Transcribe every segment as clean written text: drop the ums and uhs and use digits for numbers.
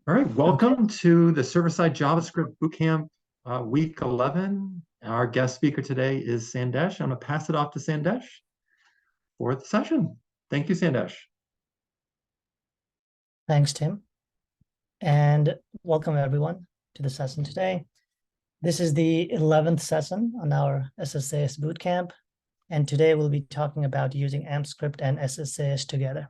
All right, Okay, welcome to the server-side JavaScript Bootcamp week 11. Our guest speaker today is Sandesh. I'm going to pass it off to Sandesh for the session. Thank you, Sandesh. thanks, Tim. And welcome everyone to the session today. This is the 11th session on our SSJS Bootcamp. And today we'll be talking about using AMPscript and SSJS together.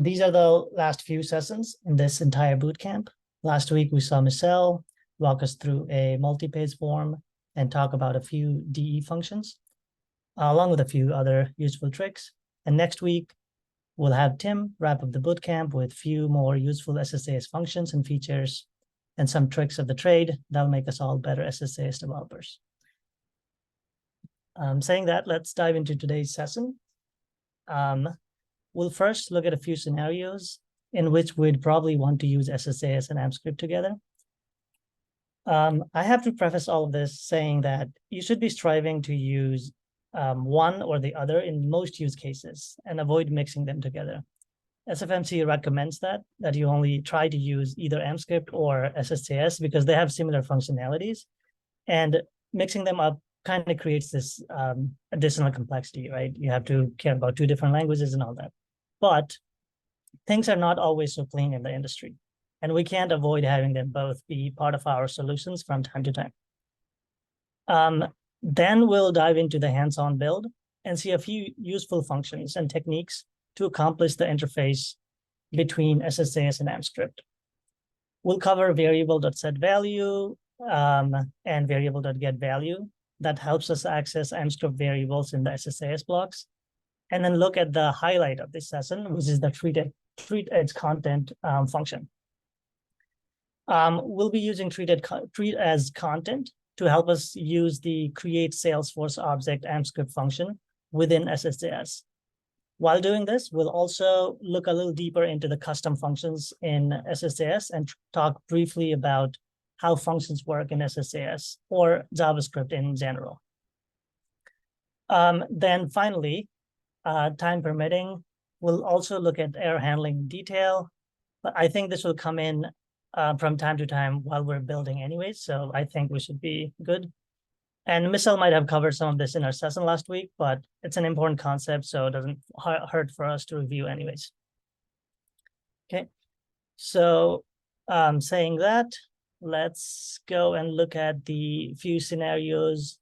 These are the last few sessions in this entire bootcamp. Last week, we saw Michelle walk us through a multi-page form and talk about a few DE functions, along with a few other useful tricks. And next week, we'll have Tim wrap up the bootcamp with a few more useful SSJS functions and features and some tricks of the trade that'll make us all better SSJS developers. Saying that, let's dive into today's session. We'll first look at a few scenarios in which we'd probably want to use SSJS and AMPscript together. I have to preface all of this saying that you should be striving to use one or the other in most use cases and avoid mixing them together. SFMC recommends that you only try to use either AMPscript or SSJS because they have similar functionalities, and mixing them up kind of creates this additional complexity, right? You have to care about two different languages and all that. But things are not always so clean in the industry, and we can't avoid having them both be part of our solutions from time to time. Then we'll dive into the hands-on build and see a few useful functions and techniques to accomplish the interface between SSJS and AMPscript. We'll cover variable.setValue and variable.getValue. That helps us access AMPscript variables in the SSJS blocks. And then look at the highlight of this session, which is the treat as content function. We'll be using treat as content to help us use the create Salesforce object AMPscript function within SSJS. While doing this, we'll also look a little deeper into the custom functions in SSJS and talk briefly about how functions work in SSJS or JavaScript in general. Then finally, time permitting, we'll also look at error handling in detail, but I think this will come in from time to time while we're building anyways, so I think we should be good. And Michelle might have covered some of this in our session last week, but it's an important concept, so it doesn't hurt for us to review anyways. Okay, so saying that, let's go and look at the few scenarios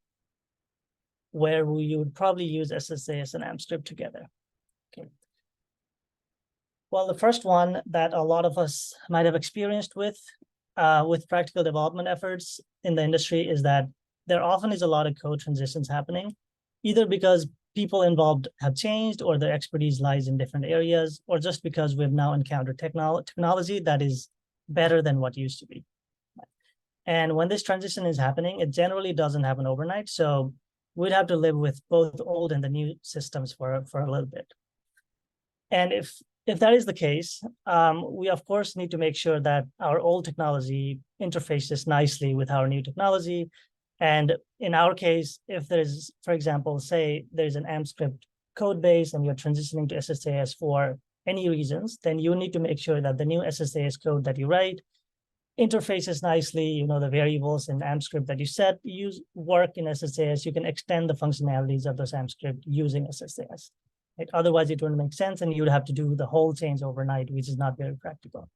where you would probably use SSJS and AMPscript together. Okay. Well, the first one that a lot of us might have experienced with practical development efforts in the industry is that there often is a lot of code transitions happening, either because people involved have changed or their expertise lies in different areas, or just because we've now encountered technology that is better than what used to be. And when this transition is happening, it generally doesn't happen overnight. So we'd have to live with both old and the new systems for a little bit. And if that is the case, we of course need to make sure that our old technology interfaces nicely with our new technology. And in our case, if there's, for example, say there's an AMPscript code base and you're transitioning to SSJS for any reasons, then you need to make sure that the new SSJS code that you write interfaces nicely, the variables in AMPscript that you set work in SSJS. You can extend the functionalities of those AMPscript using SSJS. Right? Otherwise, it wouldn't make sense, and you would have to do the whole change overnight, which is not very practical.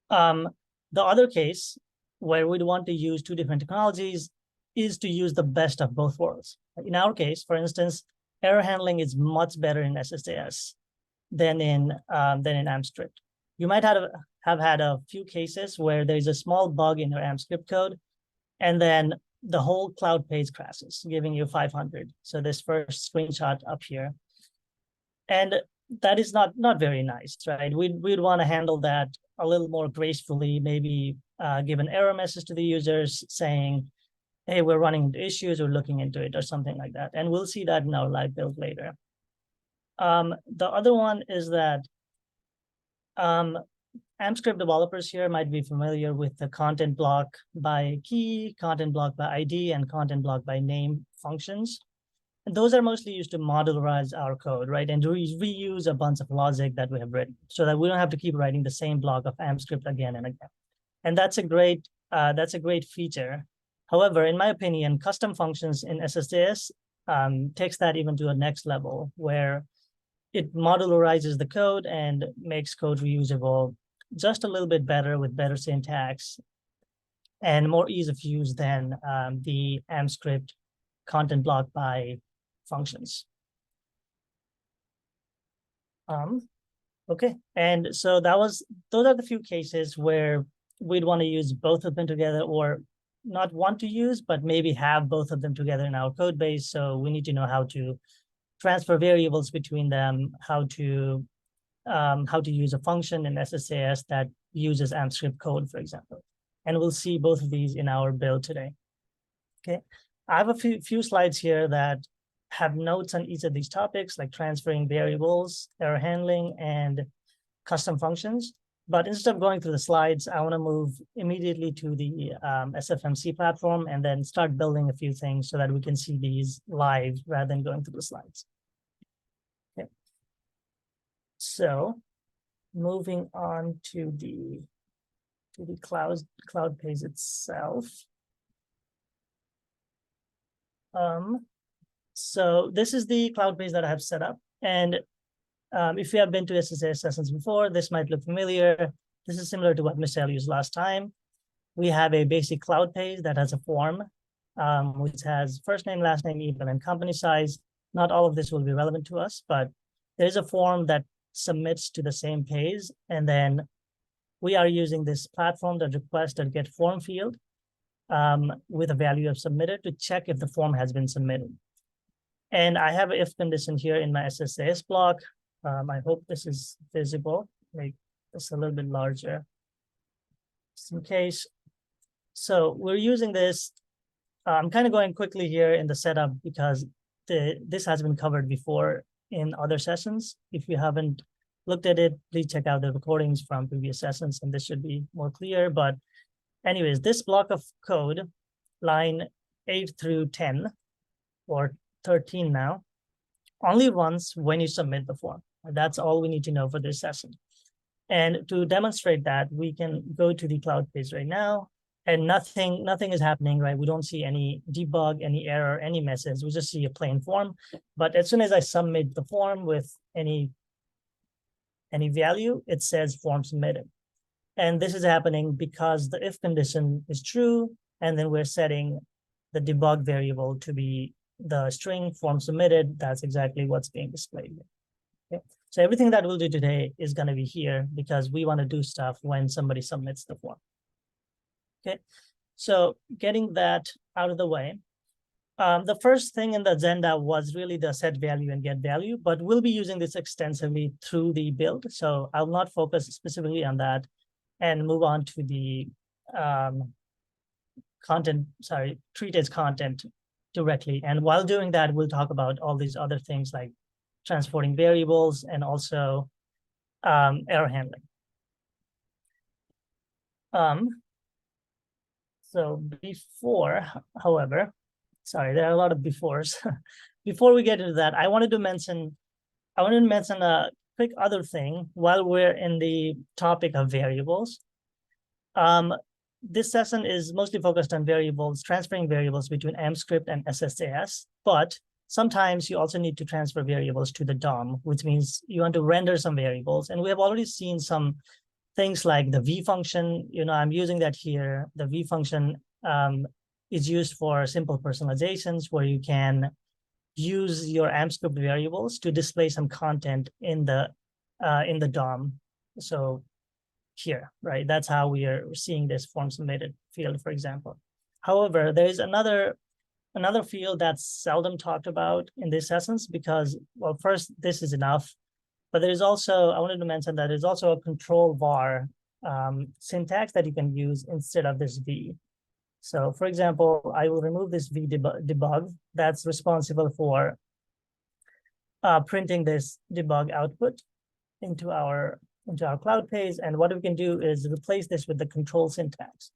The other case where we'd want to use two different technologies is to use the best of both worlds. In our case, for instance, error handling is much better in SSJS than in AMPscript. You might have had a few cases where there's a small bug in your AMPscript code, and then the whole cloud page crashes, giving you 500. So this first screenshot up here. And that is not very nice, right? We'd want to handle that a little more gracefully, maybe give an error message to the users saying, hey, we're running into issues, we're looking into it, or something like that. And we'll see that in our live build later. The other one is that AMPscript developers here might be familiar with the content block by key, content block by ID, and content block by name functions. those are mostly used to modularize our code, right? And reuse a bunch of logic that we have written so that we don't have to keep writing the same block of AMPscript again and again. And that's a great feature. However, in my opinion, custom functions in SSJS takes that even to a next level where it modularizes the code and makes code reusable just a little bit better with better syntax and more ease of use than the AMPscript content block by functions. Okay, and so those are the few cases where we'd want to use both of them together, or not want to use, but maybe have both of them together in our code base. So we need to know how to transfer variables between them, how to use a function in SSJS that uses AMPscript code, for example. And we'll see both of these in our build today. Okay, I have a few slides here that have notes on each of these topics, like transferring variables, error handling, and custom functions. But instead of going through the slides, I want to move immediately to the SFMC platform and then start building a few things so that we can see these live rather than going through the slides. Okay. So moving on to the cloud page itself. So this is the cloud page that I have set up. And if you have been to SSJS sessions before, this might look familiar. This is similar to what Michelle used last time. We have a basic cloud page that has a form, which has first name, last name, email, and company size. Not all of this will be relevant to us, but there's a form that submits to the same page. And then we are using this platform that request a get form field with a value of submitted to check if the form has been submitted. And I have an if condition here in my SSJS block. I hope this is visible, make this a little bit larger, just in case. So we're using this. I'm kind of going quickly here in the setup because this has been covered before in other sessions. If you haven't looked at it, please check out the recordings from previous sessions, and this should be more clear. But anyways, this block of code, line 8 through 10, or 13 now, only runs when you submit the form. That's all we need to know for this session. And to demonstrate that, we can go to the cloud page right now, and nothing is happening, right? We don't see any debug, any error, any message. We just see a plain form. But as soon as I submit the form with any value, it says form submitted. And this is happening because the if condition is true, and then we're setting the debug variable to be the string form submitted. That's exactly what's being displayed here. Okay. So everything that we'll do today is going to be here because we want to do stuff when somebody submits the form. Okay, so getting that out of the way, the first thing in the agenda was really the set value and get value, but we'll be using this extensively through the build. So I'll not focus specifically on that and move on to the treat as content directly. And while doing that, we'll talk about all these other things like transporting variables and also error handling. So before, however, sorry, there are a lot of befores. Before we get into that, I wanted to mention a quick other thing while we're in the topic of variables. This session is mostly focused on variables, transferring variables between AMPscript and SSJS, but sometimes you also need to transfer variables to the DOM, which means you want to render some variables. And we have already seen some things like the v function. I'm using that here. The v function is used for simple personalizations where you can use your AMPscript variables to display some content in the DOM. So here, right? That's how we are seeing this form submitted field, for example. However, there is another field that's seldom talked about in these sessions because, well, first, this is enough. But there's also, I wanted to mention that there's also a control var syntax that you can use instead of this v. So for example, I will remove this v debug that's responsible for printing this debug output into our cloud page. And what we can do is replace this with the control syntax.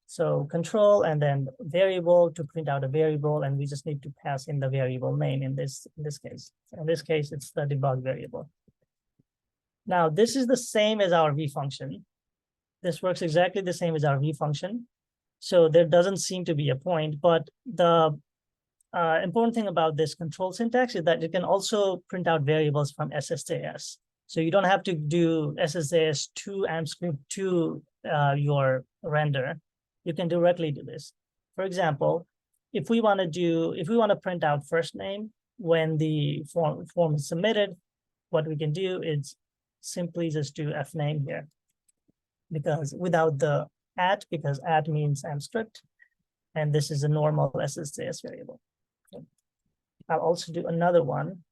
So control and then variable to print out a variable, and we just need to pass in the variable name in this case. In this case, it's the debug variable. Now, this is the same as our v function. This works exactly the same as our v function. So there doesn't seem to be a point, but the important thing about this control syntax is that you can also print out variables from SSJS. So you don't have to do SSJS to AMPscript to your render. You can directly do this. For example, if we want to print out first name when the form is submitted, what we can do is simply just do fname here, because without the @ because @ means AMPscript, and this is a normal SSJS variable. Okay. I'll also do another one,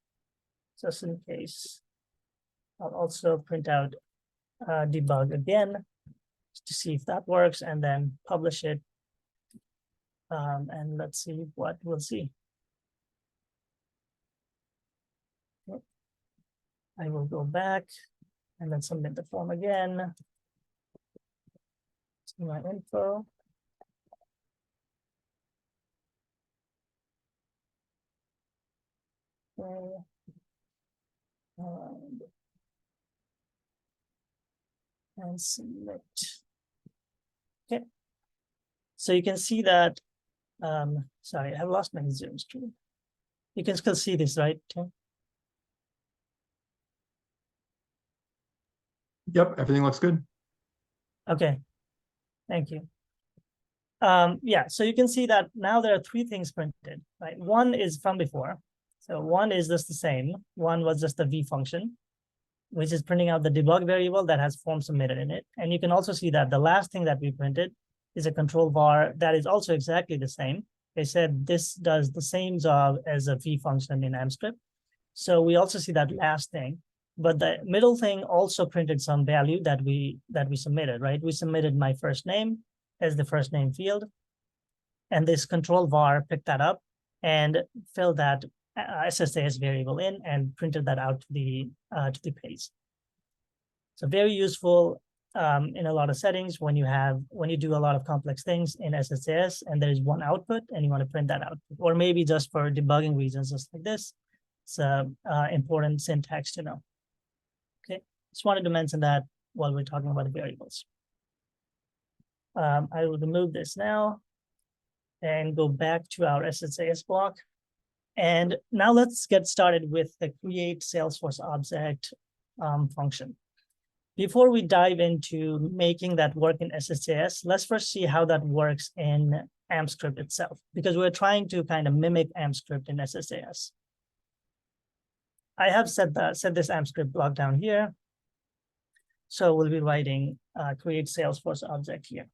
just in case. I'll also print out debug again to see if that works, and then publish it. And let's see what we'll see. Okay. I will go back and then submit the form again. See my info. Okay. And submit. Okay. So you can see that, sorry, I have lost my Zoom screen. You can still see this, right, Tim? Yep, everything looks good. Okay, thank you. Yeah, so you can see that now there are 3 things printed, right? One is from before. So one is just the same. One was just the v function, which is printing out the debug variable that has form submitted in it. And you can also see that the last thing that we printed is a control var that is also exactly the same. They said this does the same job as a v function in AMPscript. So we also see that last thing, but the middle thing also printed some value that we submitted, right? We submitted my first name as the first name field, and this control var picked that up and filled that SSJS variable in and printed that out to the page. So very useful in a lot of settings when you do a lot of complex things in SSJS and there is one output and you want to print that out, or maybe just for debugging reasons, just like this. It's an important syntax to know. Okay, just wanted to mention that while we're talking about the variables. I will remove this now and go back to our SSJS block. And now let's get started with the create Salesforce object function. Before we dive into making that work in SSJS, let's first see how that works in AMPscript itself, because we're trying to kind of mimic AMPscript in SSJS. I have set this AMPscript block down here. So we'll be writing create Salesforce object here.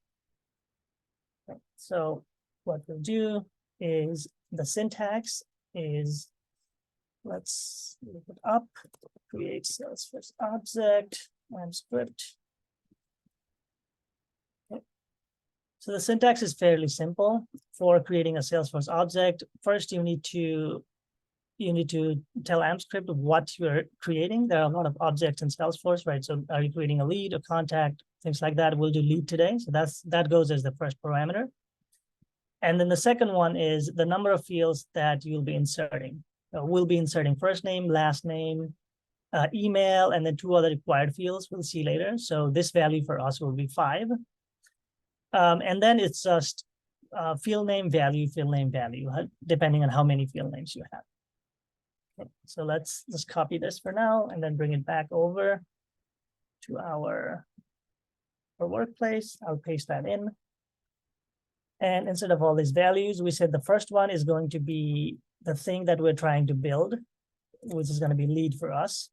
Okay. So what we'll do is the syntax is, let's look it up, create Salesforce object, AMPscript. Okay. So the syntax is fairly simple for creating a Salesforce object. First, you need to tell AMPscript what you're creating. There are a lot of objects in Salesforce, right? So are you creating a lead, a contact, things like that? We'll do lead today. So that goes as the first parameter. And then the second one is the number of fields that you'll be inserting. We'll be inserting first name, last name, email, and then 2 other required fields we'll see later. So this value for us will be 5. And then it's just field name, value, depending on how many field names you have. Okay, so let's just copy this for now and then bring it back over to our workplace. I'll paste that in. And instead of all these values, we said the first one is going to be the thing that we're trying to build, which is going to be lead for us.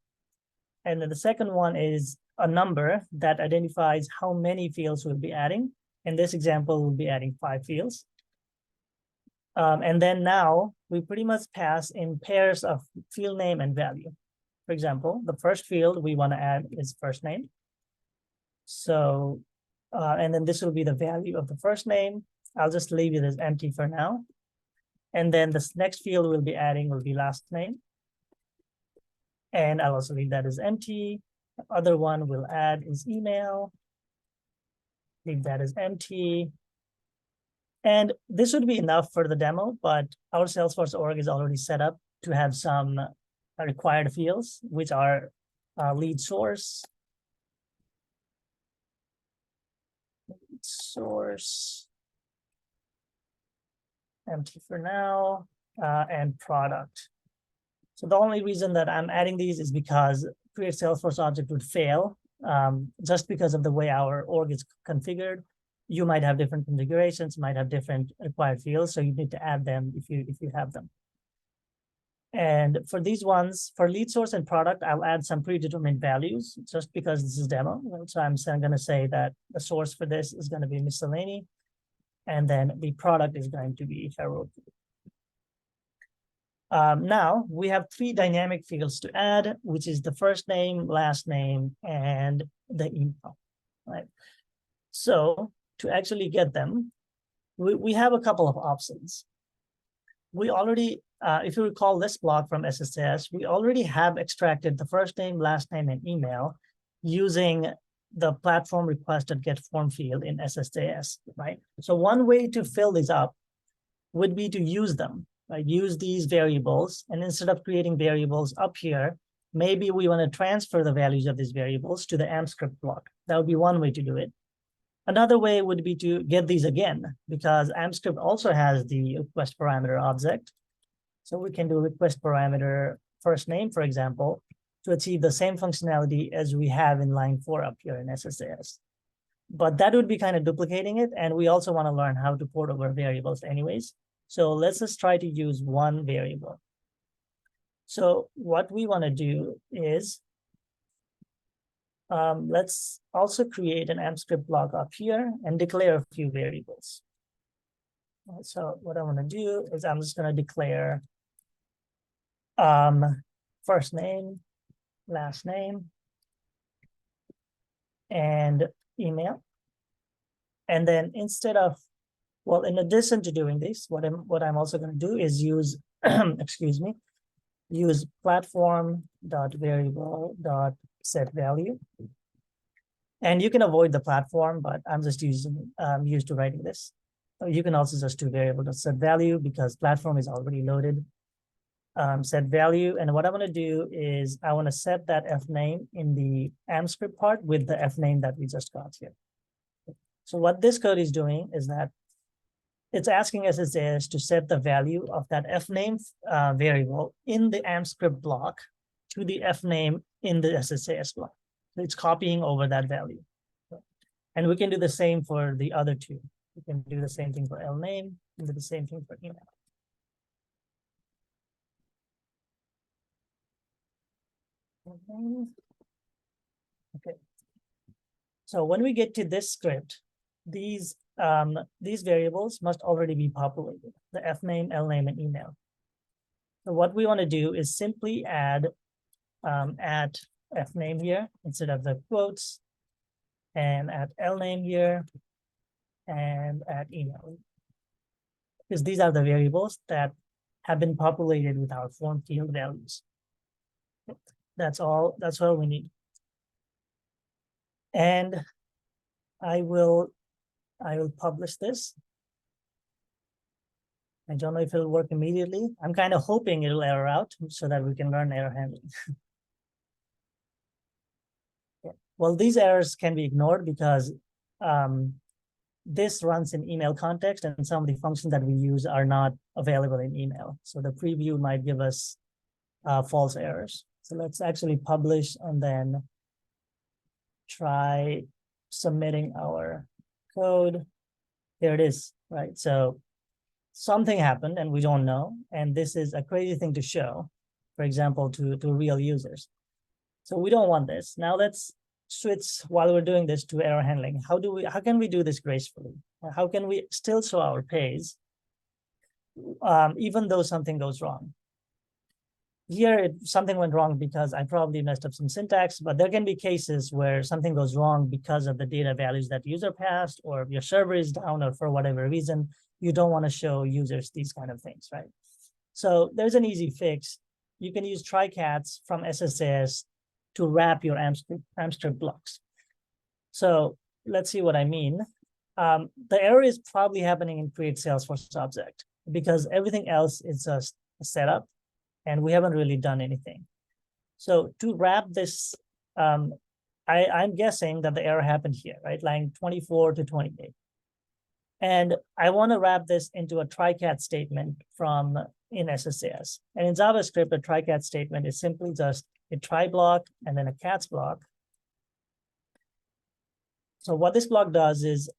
And then the second one is a number that identifies how many fields we'll be adding. In this example, we'll be adding 5 fields. And then now we pretty much pass in pairs of field name and value. For example, the first field we want to add is first name. So, and then this will be the value of the first name. I'll just leave it as empty for now. And then this next field we'll be adding will be last name. And I'll also leave that as empty. The other one we'll add is email. Leave that as empty. And this would be enough for the demo, but our Salesforce org is already set up to have some required fields, which are lead source, empty for now, and product. So the only reason that I'm adding these is because create Salesforce object would fail just because of the way our org is configured. You might have different configurations, might have different required fields, so you need to add them if you have them. And for these ones, for lead source and product, I'll add some predetermined values just because this is demo. So I'm going to say that the source for this is going to be miscellany, and then the product is going to be heroic. Now we have 3 dynamic fields to add, which is the first name, last name, and the email. Right. So to actually get them, we have a couple of options. We already, if you recall this block from SSJS, we already have extracted the first name, last name, and email using the platform requested get form field in SSJS, right? So one way to fill these up would be to use them, right? Use these variables, and instead of creating variables up here, maybe we want to transfer the values of these variables to the AMPscript block. That would be one way to do it. Another way would be to get these again, because AMPscript also has the request parameter object. So we can do request parameter first name, for example, to achieve the same functionality as we have in line 4 up here in SSJS. But that would be kind of duplicating it, and we also want to learn how to port over variables anyways. So let's just try to use one variable. So what we want to do is let's also create an AMPscript block up here and declare a few variables. So what I want to do is I'm just going to declare first name, last name, and email. And then instead of, well, in addition to doing this, what I'm also going to do is use, excuse me, use platform.variable.setValue. And you can avoid the platform, but I'm just used to writing this. You can also just do variable.setValue because platform is already loaded. Set value, and what I want to do is I want to set that f name in the AMPscript part with the f name that we just got here. So what this code is doing is that it's asking SSJS to set the value of that f name variable in the AMPscript block to the f name in the SSJS block. So it's copying over that value. And we can do the same for the other two. We can do the same thing for L name and do the same thing for email. Okay. So when we get to this script, these variables must already be populated, the f name, L name, and email. So what we want to do is simply add at f name here instead of the quotes, and at L name here, and at email. Because these are the variables that have been populated with our form field values. That's all we need. And I will publish this. I don't know if it'll work immediately. I'm kind of hoping it'll error out so that we can learn error handling. Yeah. Well, these errors can be ignored because this runs in email context, and some of the functions that we use are not available in email. So the preview might give us false errors. So let's actually publish and then try submitting our code. Here it is, right? So something happened and we don't know. And this is a crazy thing to show, for example, to real users. So we don't want this. Now let's switch while we're doing this to error handling. How can we do this gracefully? How can we still show our page even though something goes wrong? Here, something went wrong because I probably messed up some syntax, but there can be cases where something goes wrong because of the data values that user passed, or your server is down, or for whatever reason, you don't want to show users these kind of things, right? So there's an easy fix. You can use try-cats from SSJS to wrap your AMPscript blocks. So let's see what I mean. the error is probably happening in create Salesforce object because everything else is just a setup and we haven't really done anything. So to wrap this, I'm guessing that the error happened here, right? Line 24 to 28. And I want to wrap this into a try-catch statement from in SSJS. And in JavaScript, a try-catch statement is simply just a try block and then a catch block. So what this block does is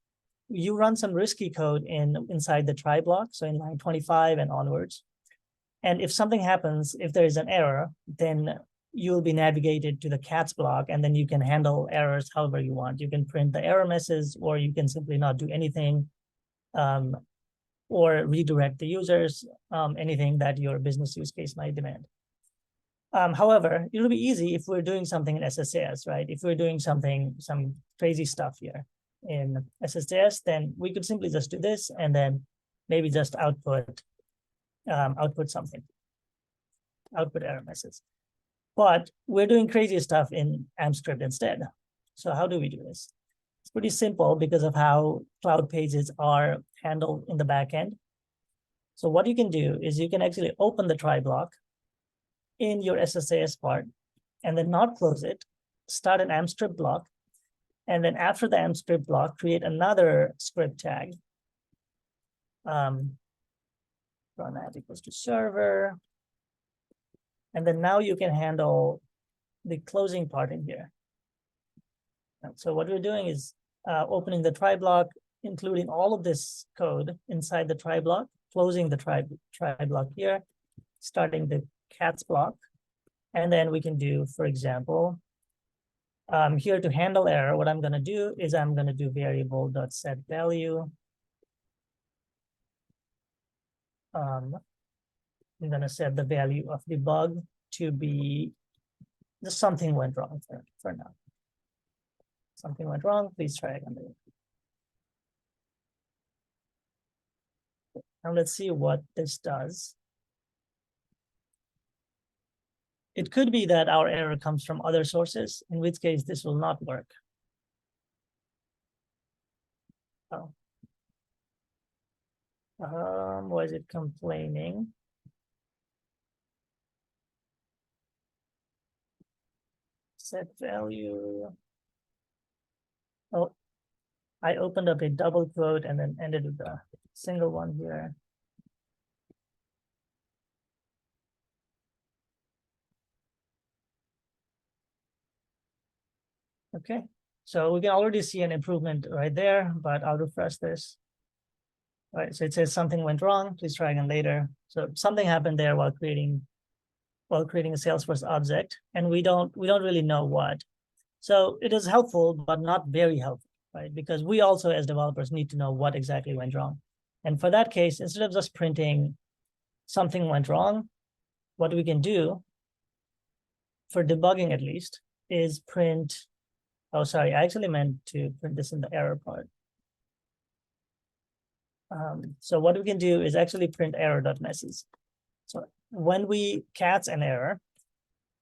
you run some risky code inside the try block, so in line 25 and onwards. And if something happens, if there is an error, then you'll be navigated to the catch block, and then you can handle errors however you want. You can print the error message, or you can simply not do anything, or redirect the users, anything that your business use case might demand. However, it'll be easy if we're doing something in SSJS, right? If we're doing some crazy stuff here in SSJS, then we could simply just do this and then maybe just output something, output error message. But we're doing crazy stuff in AMPscript instead. So how do we do this? It's pretty simple because of how cloud pages are handled in the backend. So what you can do is you can actually open the try block in your SSJS part and then not close it, start an AMPscript block, and then after the AMPscript block, create another script tag. Run at equals to server. And then now you can handle the closing part in here. So what we're doing is opening the try block, including all of this code inside the try block, closing the try block here, starting the catch block. And then we can do, for example, here to handle error, what I'm going to do is I'm going to do variable.setValue. I'm going to set the value of the bug to be just something went wrong for now. Something went wrong, please try again. Now let's see what this does. It could be that our error comes from other sources, in which case this will not work. Oh. Why is it complaining? Set value. Oh, I opened up a double quote and then ended with a single one here. Okay, so we can already see an improvement right there, but I'll refresh this. All right, so it says something went wrong, please try again later. So something happened there while creating a Salesforce object, and we don't really know what. So it is helpful, but not very helpful, right? Because we also, as developers, need to know what exactly went wrong. And for that case, instead of just printing something went wrong, what we can do, for debugging at least, is print, oh, sorry, I actually meant to print this in the error part. So what we can do is actually print error.message. So when we catch an error,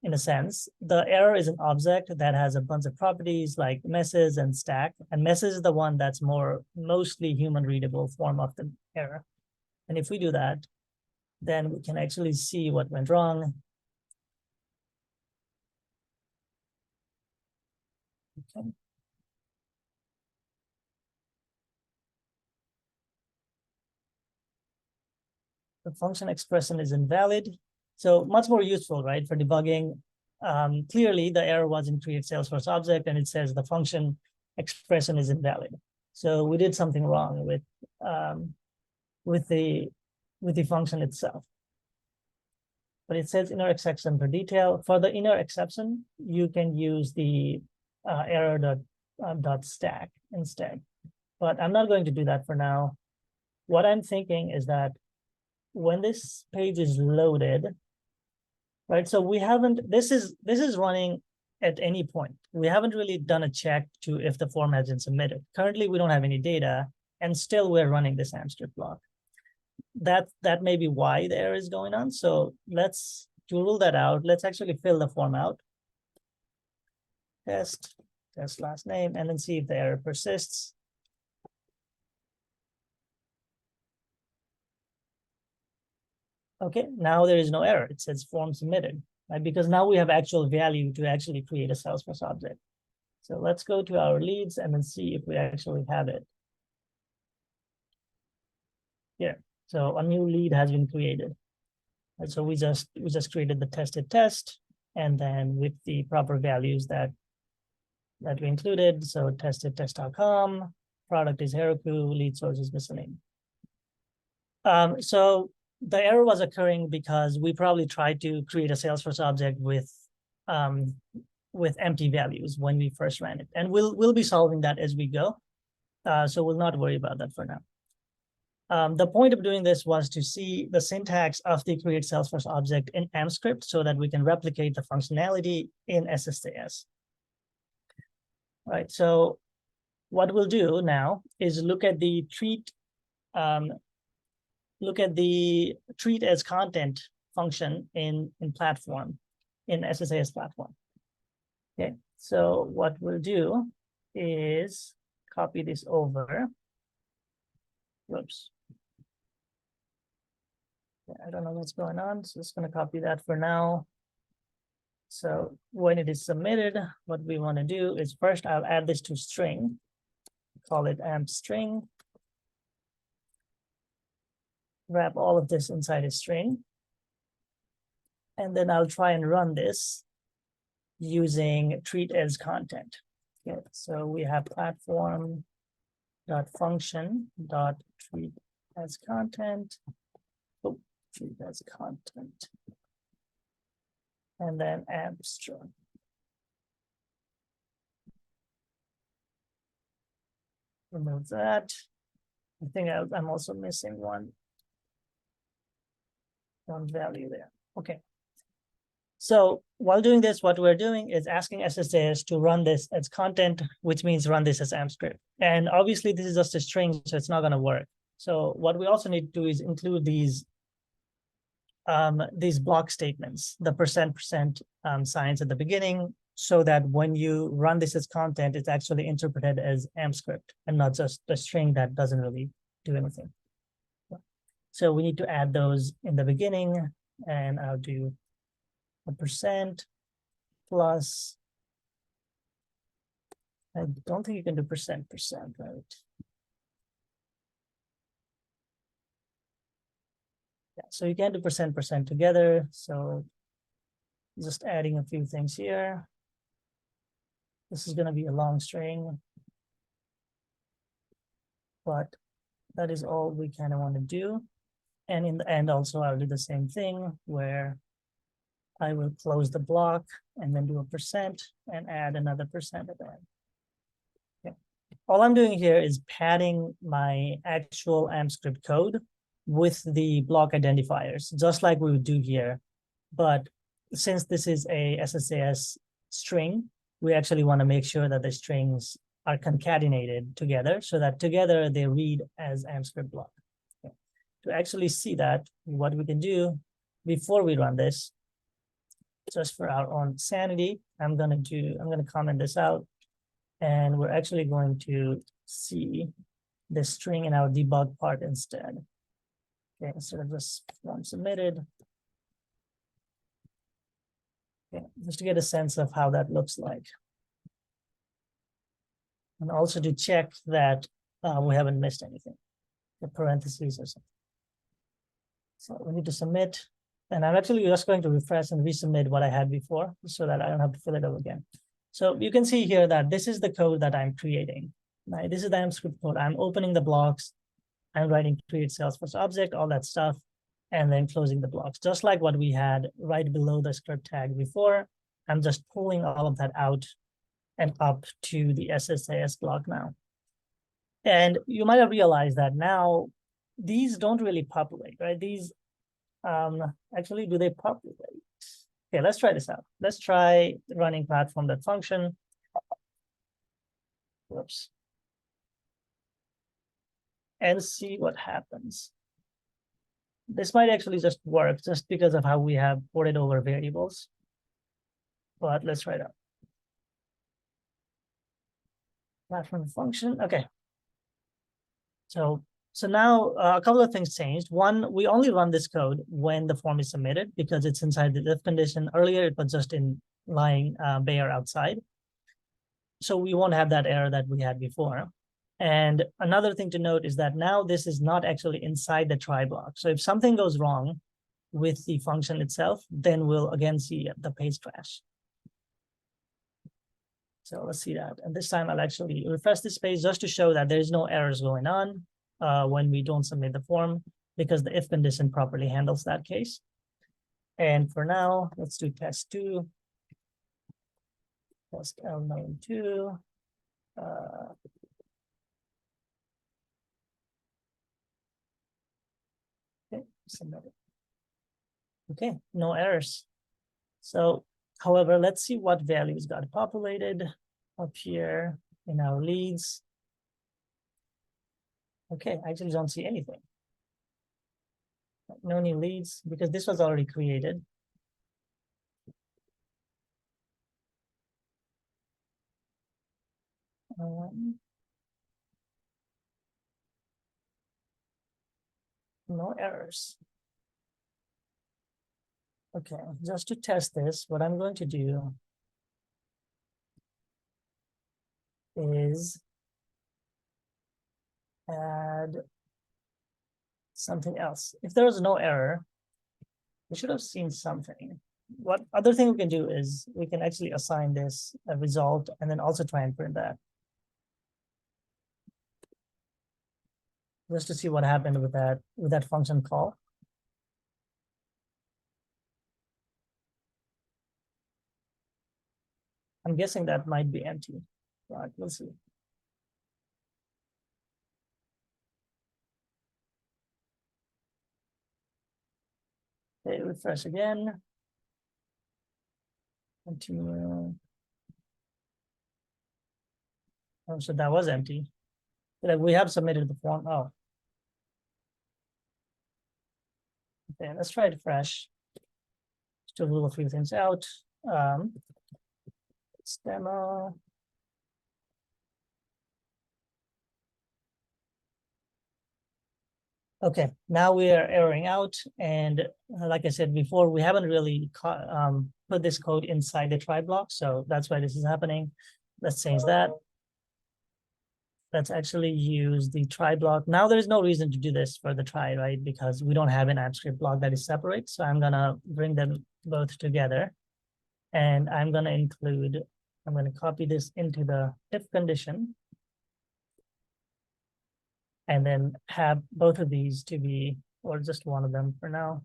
in a sense, the error is an object that has a bunch of properties like message and stack. And message is the one that's mostly human readable form of the error. And if we do that, then we can actually see what went wrong. Okay. The function expression is invalid. So much more useful, right, for debugging. Clearly, the error was in create Salesforce object, and it says the function expression is invalid. So we did something wrong with the function itself. But it says inner exception per detail. For the inner exception, you can use the error.stack instead. But I'm not going to do that for now. What I'm thinking is that when this page is loaded, right? So we haven't, this is running at any point. We haven't really done a check to if the form has been submitted. Currently, we don't have any data, and still we're running this AMPscript block. That may be why the error is going on. So to rule that out, let's actually fill the form out. Test last name, and then see if the error persists. Okay, now there is no error. It says form submitted, right? Because now we have actual value to actually create a Salesforce object. So let's go to our leads and then see if we actually have it. Yeah, so a new lead has been created. And so we just created the tested test, and then with the proper values that we included. So tested test.com, product is Heroku, lead source is miscellaneous. So the error was occurring because we probably tried to create a Salesforce object with empty values when we first ran it, and we'll be solving that as we go. So we'll not worry about that for now. The point of doing this was to see the syntax of the create Salesforce object in AMPscript so that we can replicate the functionality in SSJS. Right. So what we'll do now is look at the treat as content function in platform, in SSJS platform. Okay. So what we'll do is copy this over. Whoops. I don't know what's going on, so just going to copy that for now. So when it is submitted, what we want to do is first I'll add this to string, call it AMPstring, wrap all of this inside a string, and then I'll try and run this using treat as content. Okay, so we have platform.function.treat as content. Oh, treat as content. And then AMPstring. Remove that. I think I'm also missing one value there. Okay. So while doing this, what we're doing is asking SSJS to run this as content, which means run this as AMPscript. And obviously this is just a string, so it's not going to work. So what we also need to do is include these block statements, the % signs at the beginning, so that when you run this as content, it's actually interpreted as AMPscript and not just a string that doesn't really do anything. So we need to add those in the beginning, and I'll do a % plus, I don't think you can do %, right? Yeah, so you can't do % together. So just adding a few things here. This is going to be a long string, but that is all we kind of want to do. And in the end, also, I'll do the same thing where I will close the block and then do a % and add another % at the end. Okay. All I'm doing here is padding my actual AMPscript code with the block identifiers, just like we would do here. But since this is a SSJS string, we actually want to make sure that the strings are concatenated together so that together they read as AMPscript block. Okay. To actually see that, what we can do before we run this, just for our own sanity, I'm going to comment this out, and we're actually going to see the string in our debug part instead. Okay, instead of just form submitted. Okay, just to get a sense of how that looks like. And also to check that we haven't missed anything, the parentheses or something. So we need to submit, and I'm actually just going to refresh and resubmit what I had before so that I don't have to fill it out again. So you can see here that this is the code that I'm creating. Right? This is the AMPscript code. I'm opening the blocks, I'm writing create Salesforce object, all that stuff, and then closing the blocks, just like what we had right below the script tag before. I'm just pulling all of that out and up to the SSJS block now. And you might have realized that now these don't really populate, right? These actually, do they populate? Okay, let's try this out. Let's try running platform.function. Whoops. And see what happens. This might actually just work just because of how we have ported over variables. But let's try it out. Platform function. Okay. So So now a couple of things changed. One, we only run this code when the form is submitted because it's inside the if condition. Earlier, it was just in lying bare outside. So we won't have that error that we had before. And another thing to note is that now this is not actually inside the try block. So if something goes wrong with the function itself, then we'll again see the page crash. So let's see that. And this time I'll actually refresh this page just to show that there's no errors going on when we don't submit the form, because the if condition properly handles that case. And for now, let's do test 2. Test L92. Okay, submit it. Okay, no errors. So, however, let's see what values got populated up here in our leads. Okay, I actually don't see anything. No new leads because this was already created. No errors. Okay, just to test this, what I'm going to do is add something else. If there was no error, we should have seen something. What other thing we can do is we can actually assign this a result and then also try and print that. Just to see what happened with that function call. I'm guessing that might be empty. Right, we'll see. Okay, refresh again. Continue. Oh, so that was empty. Like we have submitted the form. Oh. Okay, let's try it fresh. Still rule a few things out. It's demo. Okay, now we are erroring out. And like I said before, we haven't really put this code inside the try block. So that's why this is happening. Let's change that. Let's actually use the try block. Now there's no reason to do this for the try, right? Because we don't have an AMPscript block that is separate. So I'm gonna bring them both together. And I'm gonna copy this into the if condition. And then have both of these to be, or just one of them for now,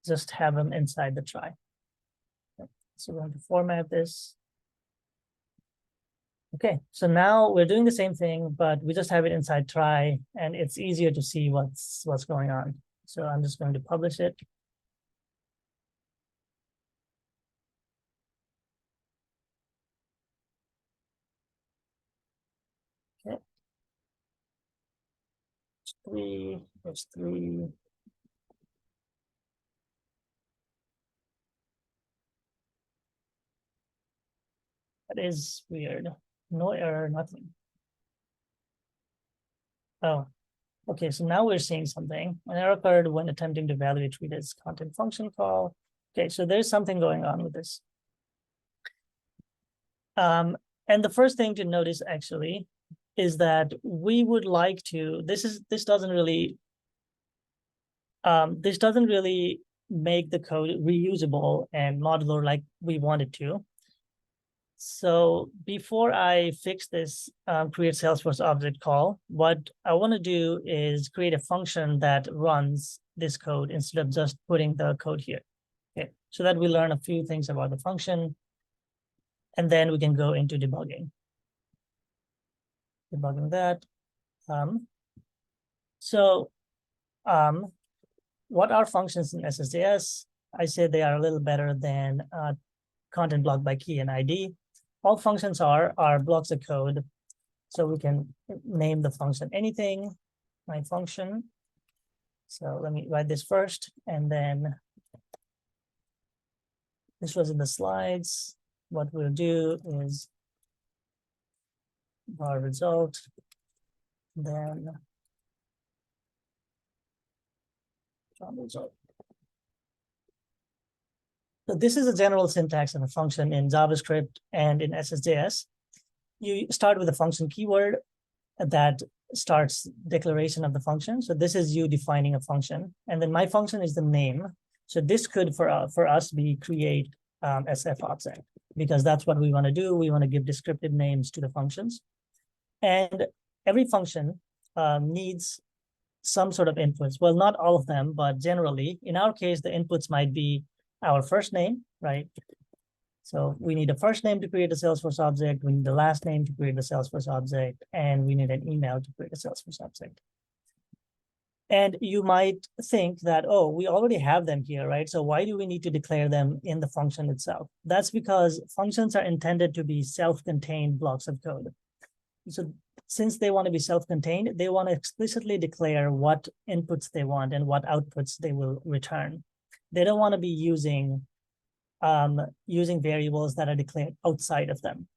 just have them inside the try. So we're going to format this. Okay, so now we're doing the same thing, but we just have it inside try, and it's easier to see what's going on. So I'm just going to publish it. Okay. There's 3. That is weird. No error, nothing. Oh, okay, so now we're seeing something. An error occurred when attempting to evaluate treat as content function call. Okay, so there's something going on with this. And the first thing to notice actually is that we would like to, this doesn't really make the code reusable and modular like we want it to. So before I fix this create Salesforce object call, what I want to do is create a function that runs this code instead of just putting the code here. Okay, so that we learn a few things about the function, and then we can go into debugging. Debugging that. What are functions in SSJS? I said they are a little better than content block by key and ID. All functions are blocks of code. So we can name the function anything, my function. So let me write this first, and then this was in the slides. What we'll do is our result, then So this is a general syntax of a function in JavaScript and in SSJS. You start with a function keyword that starts declaration of the function. So this is you defining a function. And then my function is the name. So this could, for us, be create SF object, because that's what we want to do. We want to give descriptive names to the functions. And every function needs some sort of inputs. Well, not all of them, but generally, in our case, the inputs might be our first name, right? So we need a first name to create a Salesforce object. We need the last name to create a Salesforce object. And we need an email to create a Salesforce object. And you might think that, oh, we already have them here, right? So why do we need to declare them in the function itself? That's because functions are intended to be self-contained blocks of code. So since they want to be self-contained, they want to explicitly declare what inputs they want and what outputs they will return. They don't want to be using variables that are declared outside of them.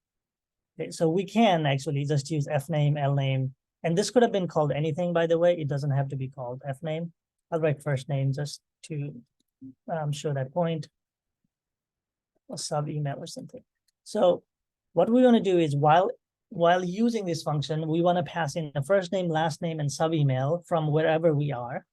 Okay, so we can actually just use fname, lname, and this could have been called anything, by the way. It doesn't have to be called fname. I'll write first name just to show that point, a sub email or something. So what we want to do is while using this function, we want to pass in the first name, last name, and sub email from wherever we are.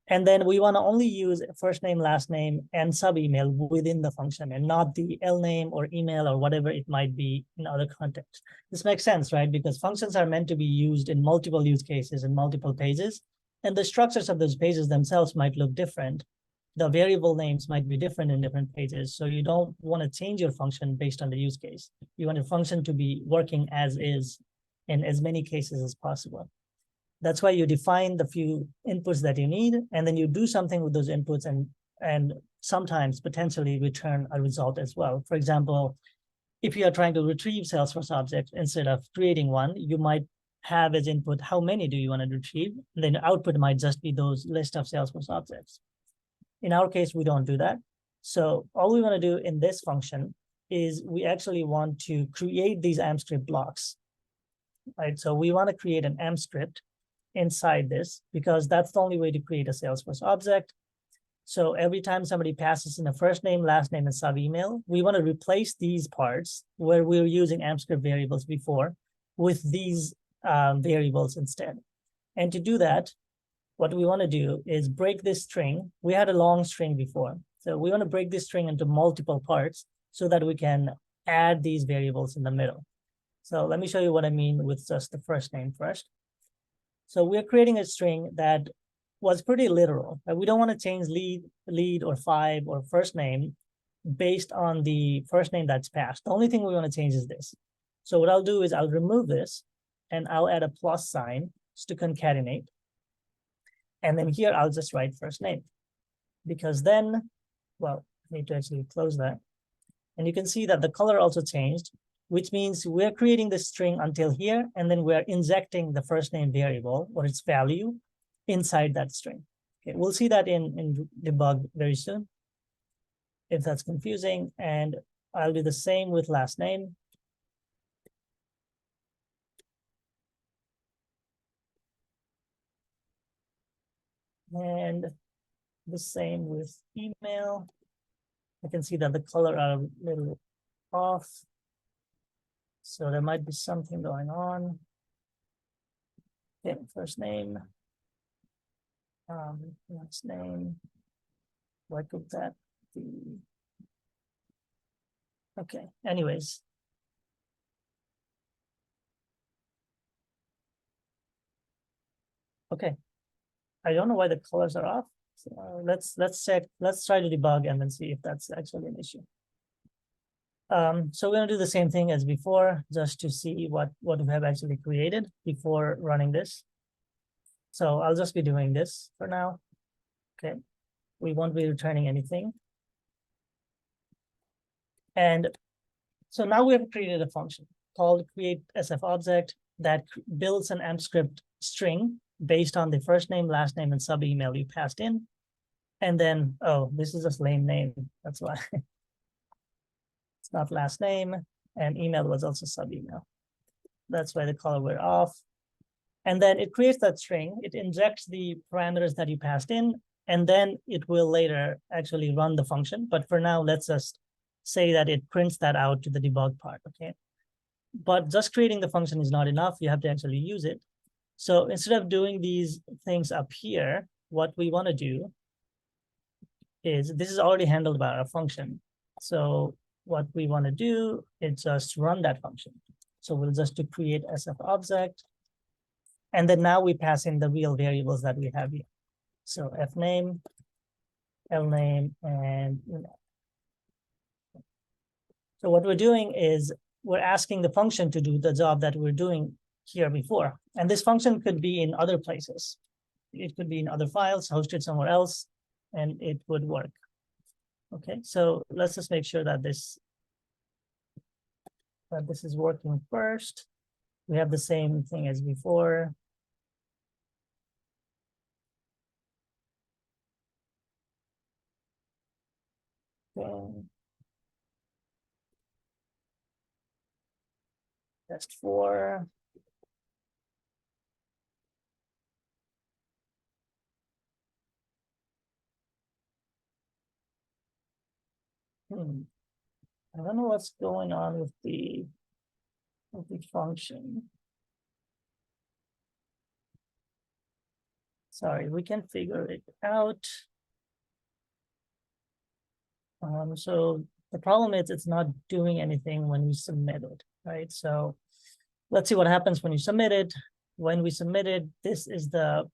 And then we want to only use first name, last name, and sub email within the function, and not the lname or email or whatever it might be in other contexts. This makes sense, right? Because functions are meant to be used in multiple use cases and multiple pages, and the structures of those pages themselves might look different. The variable names might be different in different pages, so you don't want to change your function based on the use case. You want your function to be working as is in as many cases as possible. That's why you define the few inputs that you need, and then you do something with those inputs and sometimes potentially return a result as well. For example, if you are trying to retrieve Salesforce objects instead of creating one, you might have as input, how many do you want to retrieve? And then the output might just be those list of Salesforce objects. In our case, we don't do that. So all we want to do in this function is we actually want to create these AMPscript blocks, right? So we want to create an AMPscript inside this, because that's the only way to create a Salesforce object. So every time somebody passes in a first name, last name, and sub email, we want to replace these parts where we were using AMPscript variables before with these variables instead. And to do that, what we want to do is break this string. We had a long string before. So we want to break this string into multiple parts so that we can add these variables in the middle. So let me show you what I mean with just the first name first. So we're creating a string that was pretty literal. We don't want to change lead or 5 or first name based on the first name that's passed. The only thing we want to change is this. So what I'll do is I'll remove this and I'll add a plus sign just to concatenate. And then here I'll just write first name, because then, well, I need to actually close that. And you can see that the color also changed, which means we're creating the string until here, and then we're injecting the first name variable or its value inside that string. Okay, we'll see that in debug very soon, if that's confusing. And I'll do the same with last name. And the same with email. I can see that the color are a little off. So there might be something going on. Okay, first name, last name. Why could that be? Okay, anyways. Okay, I don't know why the colors are off. So let's check. Let's try to debug and then see if that's actually an issue. So we're gonna do the same thing as before, just to see what we have actually created before running this. So I'll just be doing this for now. Okay, we won't be returning anything. And so now we have created a function called create SF object that builds an AMPscript string based on the first name, last name, and sub email you passed in. And then, oh, this is just lame name. That's why. It's not last name, and email was also sub email. That's why the color were off. And then it creates that string. It injects the parameters that you passed in, and then it will later actually run the function. But for now, let's just say that it prints that out to the debug part, okay? But just creating the function is not enough. You have to actually use it. So instead of doing these things up here, what we want to do is, this is already handled by our function. So what we want to do is just run that function. So we'll just do create SF object. And then now we pass in the real variables that we have here. So fname, lname, and so what we're doing is we're asking the function to do the job that we're doing here before. And this function could be in other places. It could be in other files, hosted somewhere else, and it would work. Okay, so let's just make sure that this is working first. We have the same thing as before. Okay. Test 4. I don't know what's going on with the function. Sorry, we can figure it out. So the problem is it's not doing anything when we submit it, right? So let's see what happens when you submit it. When we submit it, this is the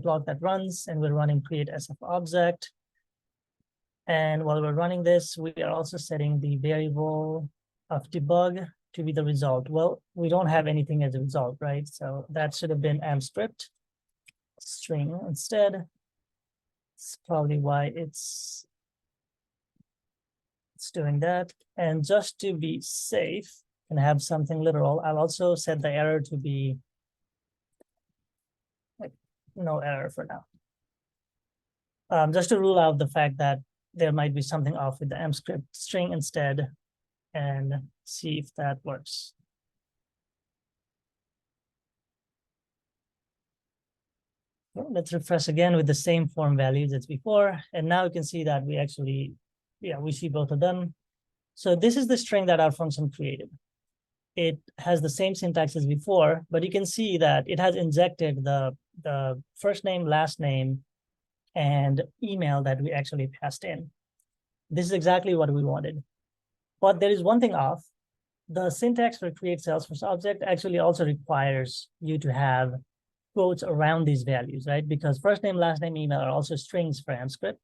block that runs, and we're running create SF object. And while we're running this, we are also setting the variable of debug to be the result. Well, we don't have anything as a result, right? So that should have been AMPscript string instead. It's probably why it's doing that. And just to be safe and have something literal, I'll also set the error to be like no error for now. Just to rule out the fact that there might be something off with the AMPscript string instead, and see if that works. Okay, let's refresh again with the same form values as before. And now you can see that we actually, we see both of them. So this is the string that our function created. It has the same syntax as before, but you can see that it has injected the first name, last name, and email that we actually passed in. This is exactly what we wanted. But there is one thing off. The syntax for create Salesforce object actually also requires you to have quotes around these values, right? Because first name, last name, email are also strings for AMPscript.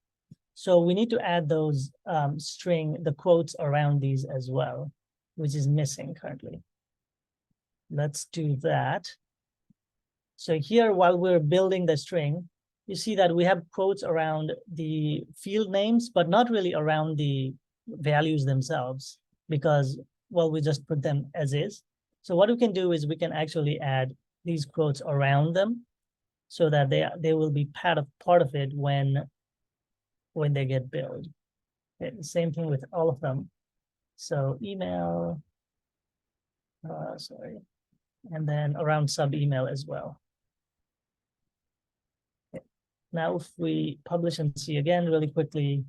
So we need to add those the quotes around these as well, which is missing currently. Let's do that. So here, while we're building the string, you see that we have quotes around the field names, but not really around the values themselves, because, well, we just put them as is. So what we can do is we can actually add these quotes around them so that they will be part of it when they get billed. Okay, the same thing with all of them. So email, and then around sub email as well. Okay. Now, if we publish and see again really quickly,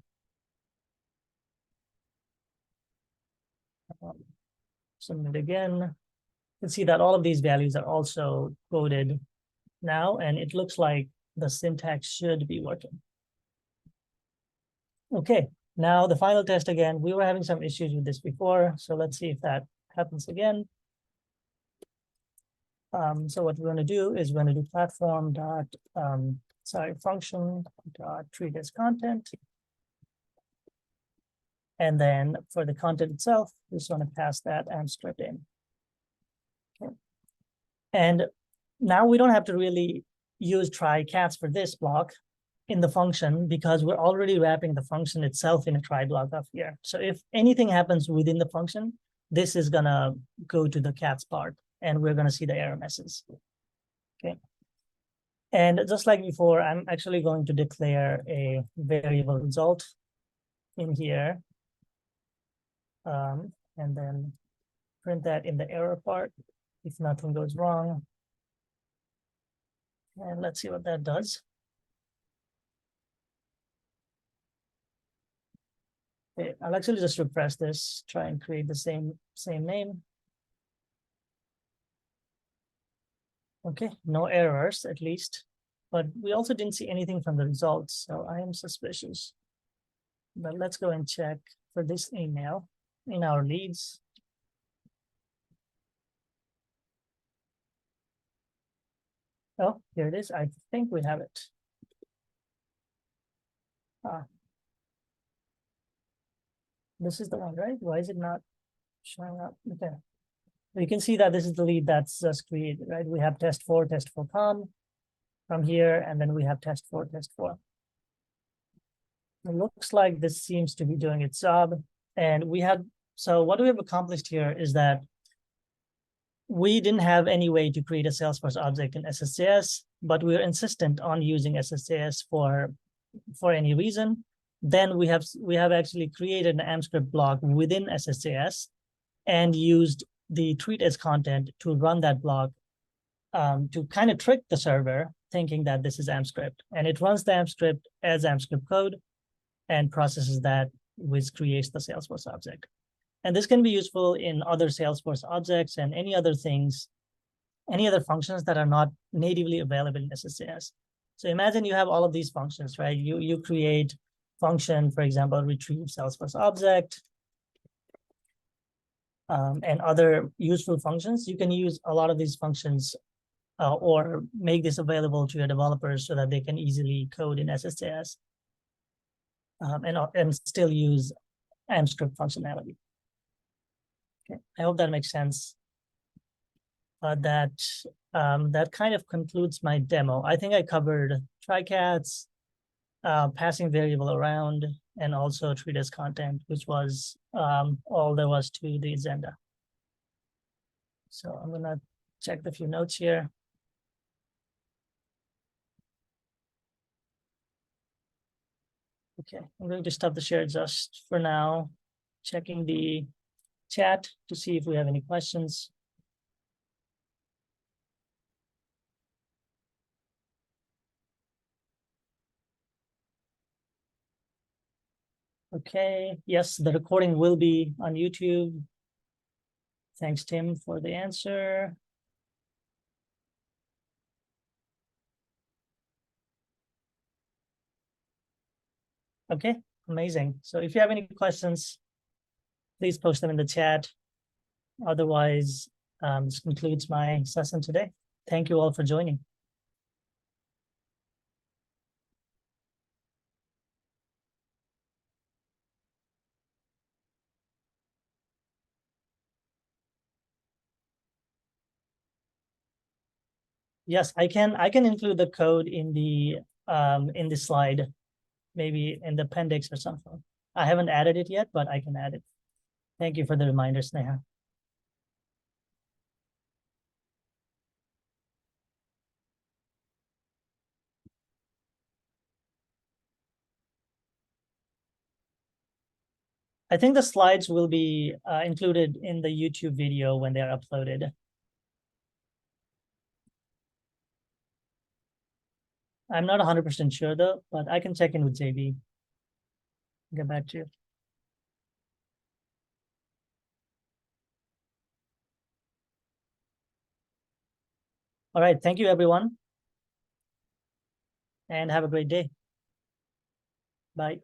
submit again, you can see that all of these values are also quoted now, and it looks like the syntax should be working. Okay, now the final test again. We were having some issues with this before, so let's see if that happens again. So what we're going to do is we're going to do platform dot function dot treat as content, and then for the content itself, we just want to pass that AMPscript in. Okay, and now we don't have to really use try cats for this block in the function, because we're already wrapping the function itself in a try block up here. So if anything happens within the function, this is gonna go to the cats part, and we're gonna see the error message. Okay. And just like before, I'm actually going to declare a variable result in here, and then print that in the error part if nothing goes wrong. And let's see what that does. Okay, I'll actually just refresh this, try and create the same name. Okay, no errors at least, but we also didn't see anything from the results, so I am suspicious. But let's go and check for this email in our leads. Oh, here it is. I think we have it. This is the one, right? Why is it not showing up? Okay. You can see that this is the lead that's just created, right? We have test 4 com from here, and then we have test 4. It looks like this seems to be doing its job. And so what we have accomplished here is that we didn't have any way to create a Salesforce object in SSJS, but we're insistent on using SSJS for any reason. Then we have actually created an AMPscript block within SSJS and used the treat as content to run that block to kind of trick the server, thinking that this is AMPscript. And it runs the AMPscript as AMPscript code and processes that, which creates the Salesforce object. And this can be useful in other Salesforce objects and any other things, any other functions that are not natively available in SSJS. So imagine you have all of these functions, right? You create function, for example, retrieve Salesforce object, and other useful functions. You can use a lot of these functions or make this available to your developers so that they can easily code in SSJS and still use AMPscript functionality. Okay, I hope that makes sense. That kind of concludes my demo. I think I covered try-cats, passing variable around, and also treat as content, which was all there was to the agenda. So I'm gonna check the few notes here. Okay, I'm going to stop the share just for now, checking the chat to see if we have any questions. Okay, yes, the recording will be on YouTube. Thanks, Tim, for the answer. Okay, amazing. So if you have any questions, please post them in the chat. Otherwise, this concludes my session today. Thank you all for joining. Yes, I can include the code in the slide, maybe in the appendix or something. I haven't added it yet, but I can add it. Thank you for the reminder, Sneha. I think the slides will be included in the YouTube video when they are uploaded. I'm not 100% sure though, but I can check in with JB. Get back to you. All right, thank you everyone, and have a great day. Bye.